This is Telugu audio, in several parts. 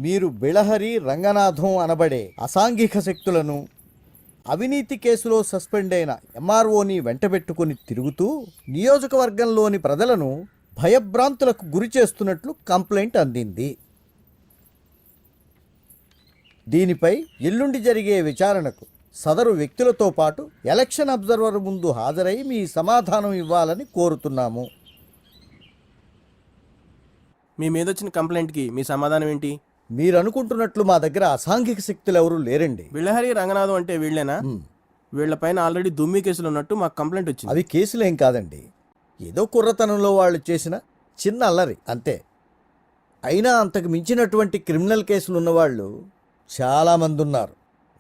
మీరు బిళహరి రంగనాథం అనబడే అసాంఘిక శక్తులను అవినీతి కేసులో సస్పెండ్ అయిన ఎంఆర్ఓని వెంటబెట్టుకుని తిరుగుతూ నియోజకవర్గంలోని ప్రజలను భయభ్రాంతులకు గురి చేస్తున్నట్లు కంప్లైంట్ అందింది. దీనిపై ఎల్లుండి జరిగే విచారణకు సదరు వ్యక్తులతో పాటు ఎలక్షన్ అబ్జర్వర్ ముందు హాజరై మీ సమాధానం ఇవ్వాలని కోరుతున్నాము. మీ మీద వచ్చిన కంప్లైంట్కి మీ సమాధానం ఏంటి? మీరు అనుకుంటున్నట్లు మా దగ్గర అసాంఘిక శక్తులు ఎవరూ లేరండి. బిళ్ళహరి రంగనాథం అంటే వీళ్ళేనా? వీళ్ళపైన ఆల్రెడీ దుమ్మి కేసులు ఉన్నట్టు మాకు కంప్లైంట్ వచ్చింది. అవి కేసులేం కాదండి, ఏదో కుర్రతనంలో వాళ్ళు చేసిన చిన్న అల్లరి అంతే. అయినా అంతకు మించినటువంటి క్రిమినల్ కేసులు ఉన్నవాళ్ళు చాలామంది ఉన్నారు.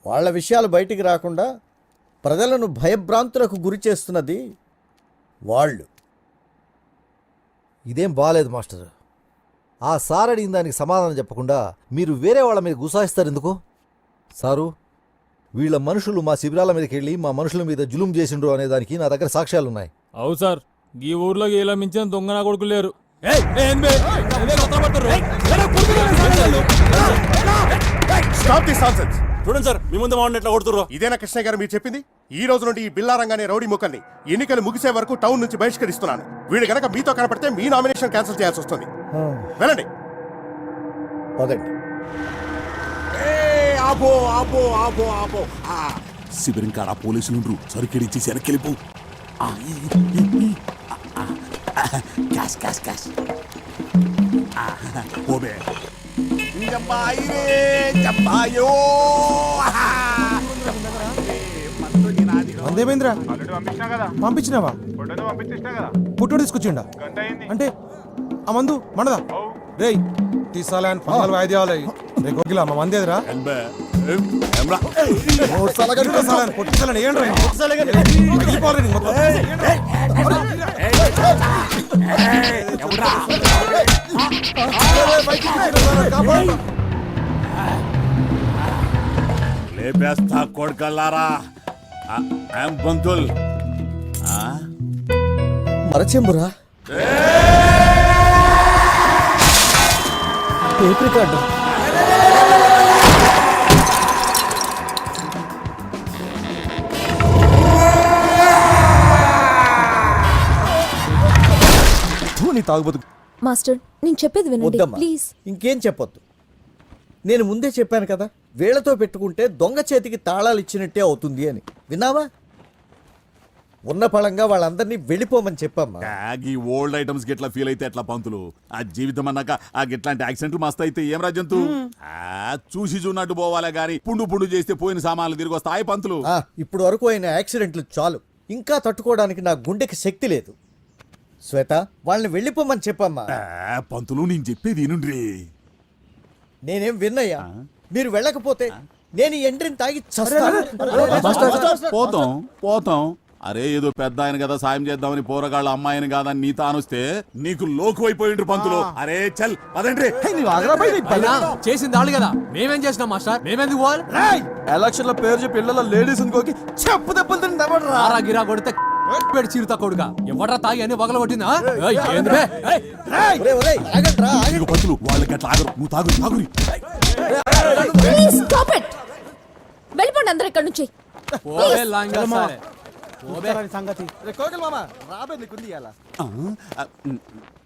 వాళ్ళ విషయాలు బయటికి రాకుండా ప్రజలను భయభ్రాంతులకు గురి చేస్తున్నది వాళ్ళు. ఇదేం బాగాలేదు మాస్టర్. ఆ సార్ అడిగిన దానికి సమాధానం చెప్పకుండా మీరు వేరే వాళ్ళ మీద గుసాయిస్తారు ఎందుకు? సారు, వీళ్ళ మనుషులు మా శిబిరాల మీదకి వెళ్ళి మా మనుషుల మీద జులుం చేసిండ్రు అనే దానికి నా దగ్గర సాక్ష్యాలున్నాయి. అవు సార్, ఈ ఊర్లో ఇలా మించిన దొంగ నా కొడుకులు లేరు. చూడండి సార్, మీ ముందు వాడిని ఎట్లా కొడుతుర్రో. ఇదేనా కృష్ణ గారు మీరు చెప్పింది? ఈ రోజు నుండి ఈ బిల్లారంగానే రౌడీ ముక్కల్ని ఎన్నికలు ముగిసే వరకు టౌన్ నుంచి బహిష్కరిస్తున్నాను. వీడు గనక మీతో కనపడితే మీ నామినేషన్ క్యాన్సిల్ చేయాల్సి వస్తుంది. వెళ్ళండి. పదండి. ఆపో ఆపో ఆపో ఆపో. శిబిరం కాడ పోలీసులు సరికెడిచ్చి వెనక్కిలిపో. Cash cash cash. ఓబే అందేమేంద్రా పంపించినావా? పుట్టోడు తీసుకొచ్చిండా అంటే ఆ మందు మనదా? రేయ్ తీసాలని 14 వాయిద్యాలు రేకోకిలా మా మందేదిరా. కొట్టిసాలని ఏంట్రా లేపేస్తా కొడుకల్లారా. బంతుల్ మరచెంబురా, టేప్ రికార్డు. మాస్టర్, నేను చెప్పేది వినండి వద్దమ్మా, ప్లీజ్. ఇంకేం చెప్పొద్దు. నేను ముందే చెప్పాను కదా, వీళ్లతో పెట్టుకుంటే దొంగ చేతికి తాళాలు ఇచ్చినట్టే అవుతుంది అని. విన్నావా? ఉన్న పళంగా వాళ్ళందరినీ వెళ్ళిపోమని చెప్పమ్మా. ఈ ఓల్డ్ ఐటమ్స్ గిట్లా ఫీల్ అయితే ఎట్లా పంతులు? ఆ జీవితం అన్నాక ఆ గిట్లాంటి యాక్సిడెంట్లు మస్తు అయితే ఏం రాజంతు? చూసి చూన్నట్టు పోవాలే గాని పుండు పుండు చేస్తే పోయిన సామాన్లు తిరిగి వస్తాయి పంతులు. ఇప్పుడు వరకు అయిన యాక్సిడెంట్లు చాలు, ఇంకా తట్టుకోవడానికి నా గుండెకి శక్తి లేదు. శ్వేత, వాళ్ళని వెళ్ళిపోమని చెప్పమ్మా. పంతులు నేను చెప్పేది వినుండ్రి. నేనేం విన్నయ్యా, మీరు వెళ్ళకపోతే నేను ఎండ్రిని తాగి చస్తాను. పోతాం పోతాం. అరే ఏదో పెద్ద ఆయన కదా సాయం చేద్దామని పోరగాళ్ళ అమ్మాయిని కాదని నీ తానొస్తే నీకు లోకు అయిపోయిండ్రు పంతులు. అరే చల్ పదండ్రి. చేసింది వాళ్ళు కదా, మేమేం చేసినాం మాస్టర్? మేమెందుకు పోవాలి? ఎలక్షన్ లో పేరు చెప్పి ఇళ్లలో లేడీస్ ఇంకోకి చెప్పు దెబ్బలు ఆరా గిరా కొడితే పెడి చీరుతా కొడుగా ఎవడ్రా తాగి అని వగల కొట్టిందా? పంతులు వాళ్ళకి అట్లా ఆగరు, నువ్వు తాగు తాగురి. వెళ్ళిపోండి అందరూ ఇక్కడ నుంచి.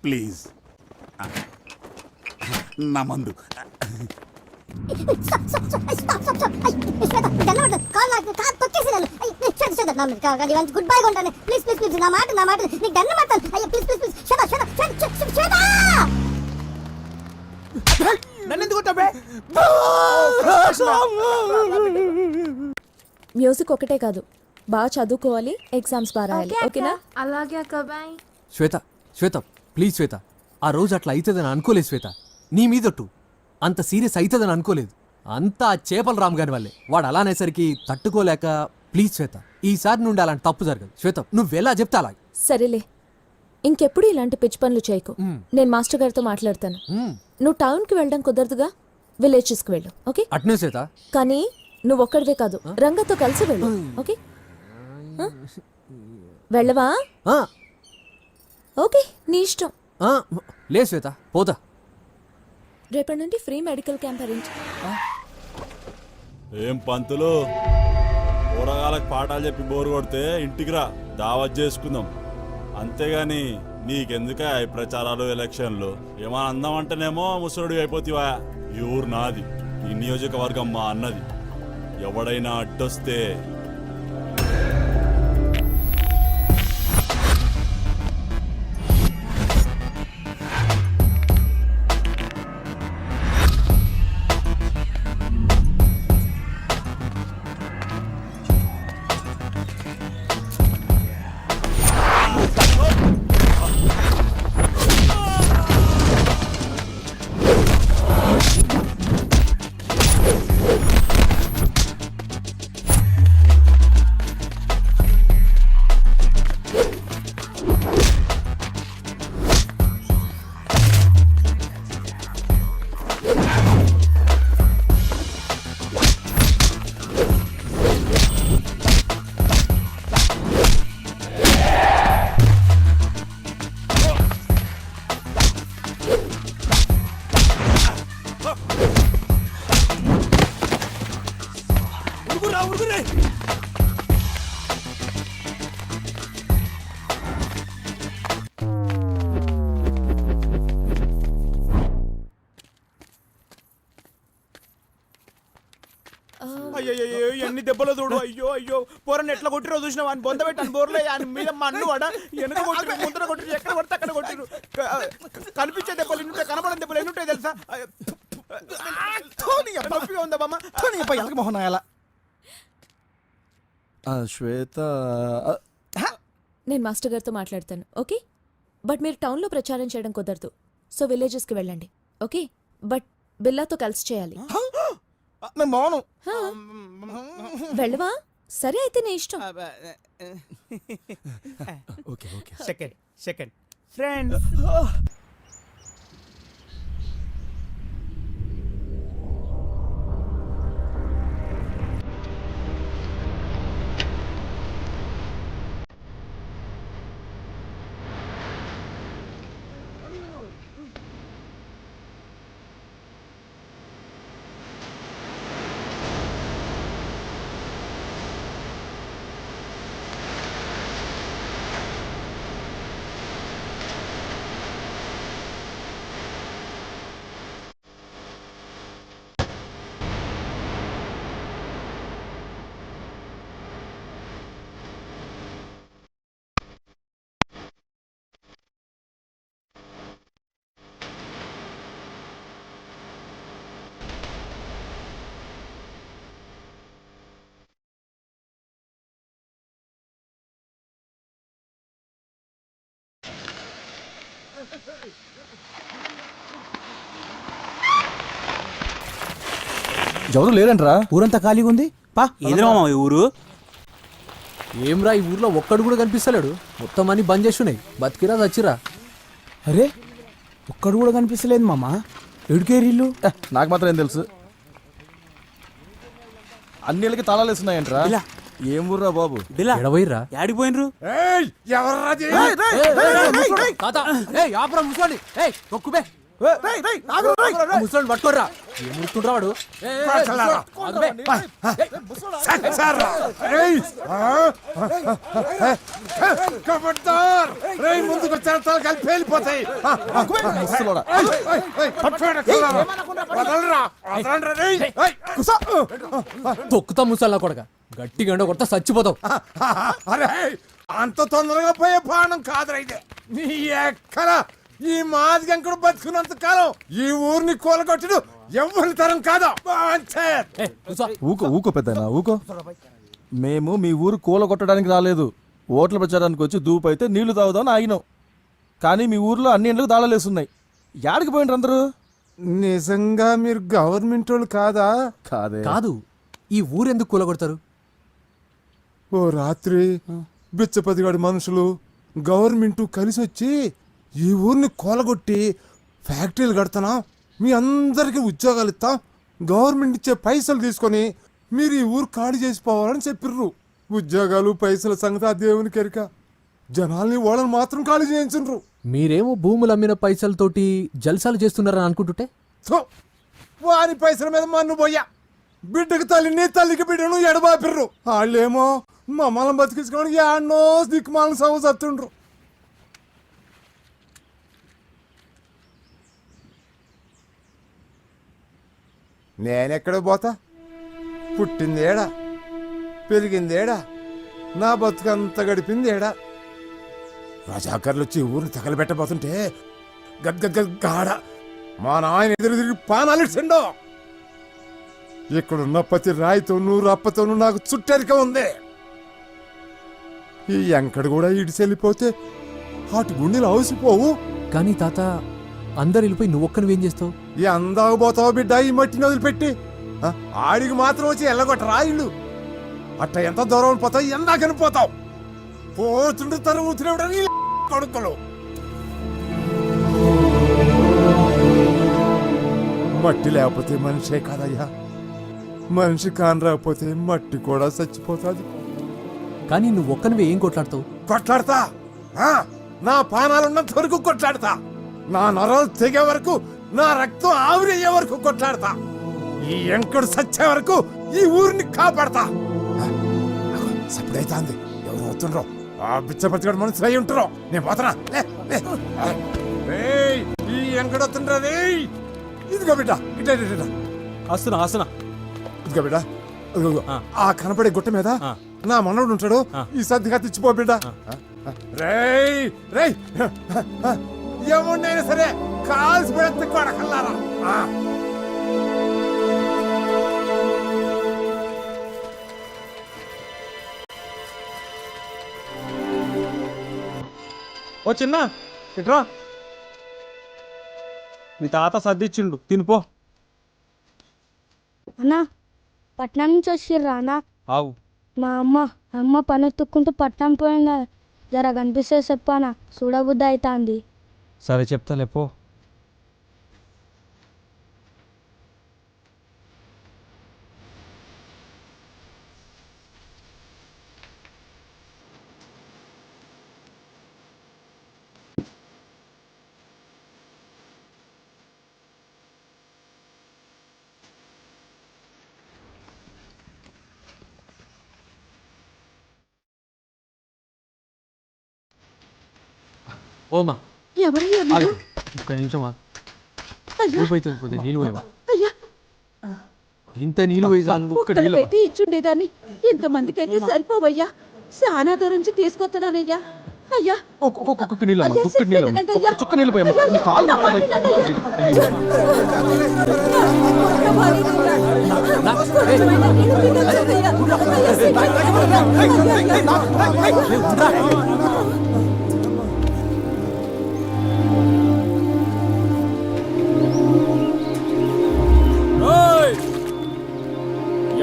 ప్లీజ్ నా మందు. గుడ్ బై కొంటాను ప్లీజ్ ప్లీజ్ ప్లీజ్. నా మాట నీకు దండం పెడతాను. అయ్యో ప్లీజ్ ప్లీజ్ ప్లీజ్. శత శత శత. మ్యూజిక్ ఒకటే కాదు, బాగా చదువుకోవాలి, ఎగ్జామ్స్ బాగా రాయాలి. ఓకేనా? అలాగే అక్క. బై. శ్వేత శ్వేత ప్లీజ్ శ్వేత, ఆ రోజు అట్లా అవుతుందని అనుకోలేదు శ్వేత. నీ మీదట్టు అంత సీరియస్ అవుతుందని అనుకోలేదు. అంతా చేపల రామ్ గారి వల్లే. వాడు అలా అనేసరికి తట్టుకోలేక. ప్లీజ్ శ్వేత, ఈసారి నుండి అలాంటి తప్పు జరగదు. శ్వేత నువ్వెలా చెప్తా అలా. సరేలే, ఇంకెప్పుడు ఇలాంటి పిచ్చి పనులు చేయకు. నేను మాస్టర్ గారితో మాట్లాడతాను. నువ్వు టౌన్కి వెళ్ళడం కుదరదుగా, విలేజెస్కి వెళ్ళు. ఓకే? అట్నే శ్వేత. కానీ నువ్వు ఒక్కడివే కాదు, రంగతో కలిసి వెళ్ళు. ఓకే? వెళ్ళవా? ఓకే, నీ ఇష్టం. లే శ్వేత, పోతా. రేపటి నుండి ఫ్రీ మెడికల్ క్యాంప్ అరేంజ్. ఏం పంతులు కూరగాయలకు పాఠాలు చెప్పి బోరు కొడితే ఇంటికి రా, దావత్ చేసుకుందాం. అంతేగాని నీకెందుక ఈ ప్రచారాలు ఎలక్షన్లు? ఏమన్నా అందామంటేనేమో ముసలుడు అయిపోతావా? ఈ ఊరు నాది, ఈ నియోజకవర్గం మా అన్నది. ఎవడైనా అడ్డొస్తే అయ్యో ఎన్ని దెబ్బలు చూడు. అయ్యో అయ్యో పోరని ఎట్లా కొట్టిరో చూసినా అని బొంద పెట్టాను బోర్లే ఆయన మీద మన్ను వాడ వెనక కొట్టిరు, ముందర కొట్టిరు, ఎక్కడ కొడితే అక్కడ కొట్టిరు. కనిపించే దెబ్బలు ఎన్నుంటాయి, కనబడని దెబ్బలు ఎన్నుంటాయి తెలుసా? నొప్పిగా ఉందా బామ్మ? ఎలక మొహన్ ఎలా శ్వేత నేను మాస్టర్ గారితో మాట్లాడతాను, ఓకే? బట్ మీరు టౌన్లో ప్రచారం చేయడం కుదరదు, సో విలేజెస్కి వెళ్ళండి, ఓకే? బట్ బిల్లాతో కలిసి చేయాలి. నేను బాను. వెళ్ళవా? సరే అయితే నీ ఇష్టం. Okay okay. Second friends. ఎవరు లేరంట్రా? ఊరంతా ఖాళీగా ఉంది. పా ఎదురు ఈ ఊరు. ఏమ్రా ఈ ఊర్లో ఒక్కడు కూడా కనిపిస్తలేడు, మొత్తం అన్ని బంద్ చేస్తున్నాయి. బతికిరా చచ్చిరా. అరే ఒక్కడు కూడా కనిపిస్తలేదు మామ. ఎడుకేరిల్లు నాకు మాత్రం ఏం తెలుసు. అన్ని ఇళ్ళకి తాళాలు వేస్తున్నాయంట్రా. ఏం ఊర్రా బాబు? ఎడవైరా యాడిపోయినరు? ముసలాన్ని పట్టుకోర్రా. ఏం ముడుతుండ్రా వాడు? తొక్కుతా ముసల్లా కొడక, గట్టిగా ఎండ కొడతా చచ్చిపోతావు. అరే అంత తొందరగా పోయే బాణం కాదురా ఇది. నీ ఎక్కడ ఈ మాదిగంకుడు బతుకున్నంత కాలం ఈ ఊరిని కూలగొట్టుడు ఎవరి తరం కాదా? ఊకో ఊకో పెద్దనా ఊకో. మేము మీ ఊరు కూల కొట్టడానికి రాలేదు, ఓట్ల ప్రచారానికి వచ్చి దూపు అయితే నీళ్లు తాగుదామని ఆగినాం. కానీ మీ ఊర్లో అన్ని ఇండ్లకు తాళాలేస్తున్నాయి. యాడికి పోయినరు అందరూ? నిజంగా మీరు గవర్నమెంట్ వాళ్ళు కాదా? కాదే. కాదు, ఈ ఊరెందుకు కూలగొడతారు? ఓ రాత్రి బిచ్చపతిగాడి మనుషులు గవర్నమెంట్ కలిసి వచ్చి ఈ ఊరిని కూలగొట్టి ఫ్యాక్టరీలు కడతానా, మీ అందరికీ ఉద్యోగాలు ఇస్తాం, గవర్నమెంట్ ఇచ్చే పైసలు తీసుకొని మీరు ఈ ఊరు ఖాళీ చేసిపోవాలని చెప్పిర్రు. ఉద్యోగాలు పైసల సంగతి ఆ దేవునికి ఎరిక. జనాల్ని వాళ్ళని మాత్రం ఖాళీ చేయించుండ్రు. మీరేమో భూములు అమ్మిన పైసలతోటి జల్సాలు చేస్తున్నారని అనుకుంటుంటే థు, వారి పైసల మీద మన్ను పోయా. బిడ్డకు తల్లిని, తల్లికి బిడ్డను ఎడబాపిర్రు. వాళ్ళేమో మమ్మల్ని బతికించుకోవడానికి యాడ్నో దిక్కుమాలను సవ చత్తుండ్రు. నేనెక్కడ పోతా? పుట్టిందేడా, పెరిగిందేడా, నా బతుకంత గడిపిందేడా. రజాకర్లు వచ్చి ఊరిని తగలబెట్టబోతుంటే గద్గద్గాడ మా నాయన ఎదురు తిరిగి పానాలిచ్చిండో. ఇక్కడున్న ప్రతి రాయితోనూ రప్పతోనూ నాకు చుట్టరిక ఉంది. ఈ ఎంకడు కూడా ఇడిచెళ్ళిపోతే వాటి గుండెలు అవసిపోవు. కానీ తాత, అందరు వెళ్ళిపోయి నువ్వు ఒక్కనివేం చేస్తావు? ఈ అందాకు పోతావు బిడ్డ ఈ మట్టిని వదిలిపెట్టి. ఆ, ఆడికి మాత్రం వచ్చి ఎల్లగొట్ట రాయిళ్ళు. అట్ట ఎంత దూరం పోతావు, ఎందాకని పోతావు. పోతుండే తరుగుతున్నప్పుడు కొడుకులు. మట్టి లేకపోతే మనిషే కాదయ్యా. మనిషి కానరాకపోతే మట్టి కూడా చచ్చిపోతుంది. కానీ నువ్వు ఒక్కనివే ఏం కొట్లాడతావు? కొట్లాడతా. ఆ, నా పానాలున్నంత వరకు కొట్లాడతా. నా నరాలు తెగే వరకు, నా రక్తం ఆవిరయ్యే వరకు కొట్లాడతా. ఈ ఎంకడు సచ్చే వరకు ఈ ఊరిని కాపాడతా. సప్పుడైతాంది, ఎవరు వస్తుండ్రో. ఆ బిచ్చపతిగాడు మనుషులు అయి ఉంటారో. నేను పోతున్నా. ఈ ఎంకడు వస్తుండ్రా రే. ఇదిగో బిడ్డ, ఇట్లా ఇట్లా వస్తున్నా వస్తున్నా. ఇదిగో బిడ్డ, ఇదిగో. ఆ కనపడే గుట్ట మీద నా మనవడు ఉంటాడు. ఈ సర్దిగా తెచ్చిపో బిడ్డ. రేయ్ రేయ్, ఎవరినైనా సరే కాల్సి పెడితే కొడకల్లారా. ఓ చిన్న ఇట్రా, మీ తాత సర్దిచ్చిండు, తినిపో. అన్నా, పట్నం నుంచి వచ్చిర్రా అన్నా? ఆవు. మా అమ్మ పని ఎత్తుక్కుంటూ పట్నం పోయిందా? జర కనిపిస్తే చెప్పానా, చూడబుద్ధి అవుతుంది. సరే చెప్తాలే పో. ఓమా, ఎవరయ్యా ఆగు. ఒక్క నిమిషం ఆగు. ఊరిపోతుంది, నీళ్ళు పోయవా? ఇంత నీళ్ళు పోయి ఒక్క నీళ్ళు పెట్టి ఇచ్చుండేదాన్ని. ఇంతమందికైతే సరిపోవయ్యా. చాలా దూరం నుంచి తీసుకొస్తున్నానయ్యా. అయ్యా, ఒక్కొక్క నీళ్ళు అమ్మా, ఒక్క నీళ్ళు, చుక్క నీళ్ళు పోయమ్మా.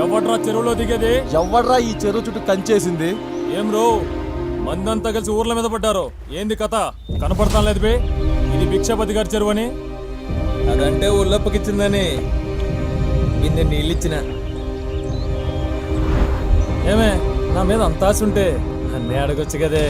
ఎవడ్రా చెరువులో దిగేది? ఎవడ్రా ఈ చెరువు చుట్టూ కంచేసింది? ఏం రో, మందంతా కలిసి ఊర్ల మీద పడ్డారు. ఏంది కథ? కనపడతాం లేదు బే. ఇది భిక్షపతి గారి చెరువు అని. అదంటే ఉల్లప్పకిచ్చిందని బిందె నీళ్ళిచ్చిన. ఏమే, నా మీద అంత ఆశ ఉంటే అన్నీ అడగొచ్చు కదే.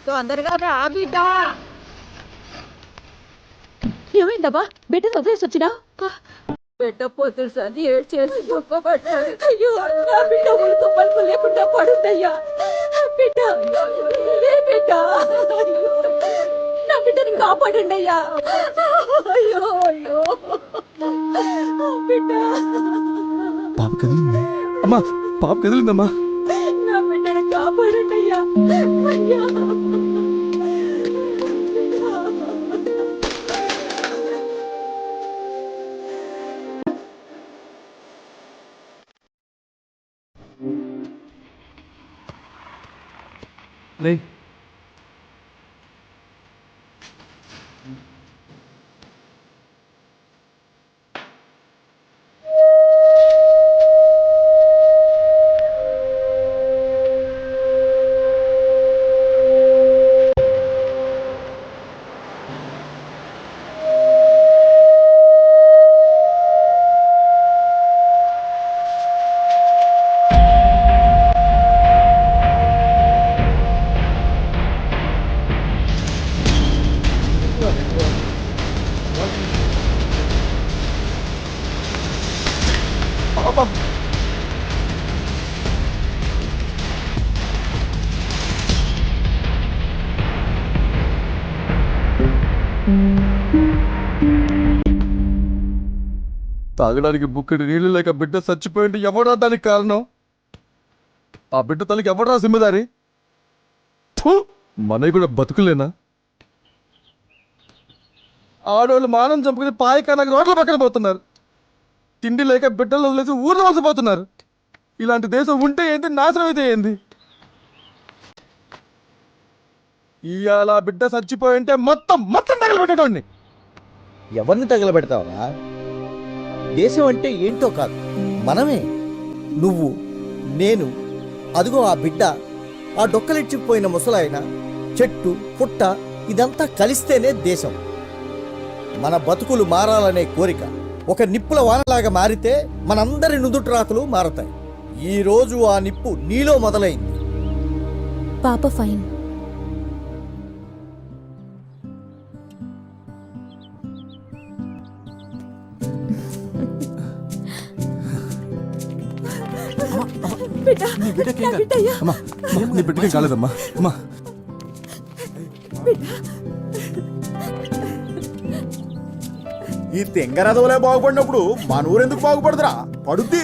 తొందరగా రా బిడ్డ. ఏమైందబ్బా? బిడ్డ వదిలేసి వచ్చినా? బిడ్డ పోతులు సరి ఏడ్చేసి గొప్పపడ్డాడు. అయ్యో, నా బిడ్డ ఉలుకు పలుకు లేకుండా పడుందయ్యా. బిడ్డ, ఏ బిడ్డ, నా బిడ్డని కాపాడండి అయ్యా. అయ్యో అయ్యో బిడ్డ. పాప కదిలింది అమ్మా, పాప కదిలిందమ్మా. నా బిడ్డని కాపాడండి. లే తాగడానికి బుక్కడి నీళ్లు లేక బిడ్డ చచ్చిపోయింది ఎవడా దానికి కారణం? ఆ బిడ్డ తనకి ఎవడా జిమ్మదారి? మనవి కూడా బతుకులేనా? ఆడవాళ్ళు మానం చంపుకుని పాయకానికి రోడ్ల పక్కన పోతున్నారు. తిండి లేక బిడ్డలు వదిలేసి ఊర్లో వలసపోతున్నారు. ఇలాంటి దేశం ఉంటే ఏంటి, నాశనం అయితే ఏంది? ఇవాళ బిడ్డ చచ్చిపోయింటే మొత్తం తగలబెట్టేటోడిని. ఎవరిని తగలబెడతావురా? దేశం అంటే ఏంటో కాదు, మనమే. నువ్వు, నేను, అదిగో ఆ బిడ్డ, ఆ డొక్కలిచ్చిపోయిన ముసలాయన, చెట్టు పుట్ట, ఇదంతా కలిస్తేనే దేశం. మన బతుకులు మారాలనే కోరిక ఒక నిప్పుల వానలాగా మారితే మనందరి నుదుట్రాతలు మారతాయి. ఈ రోజు ఆ నిప్పు నీలో మొదలైంది. పాప ఫైన్. నీ బిడ్డకేం కాలేదమ్మా. అమ్మా, ఈ తెంగరదవలే బాగుపడినప్పుడు మన ఊరెందుకు బాగుపడదురా? పడుద్ది.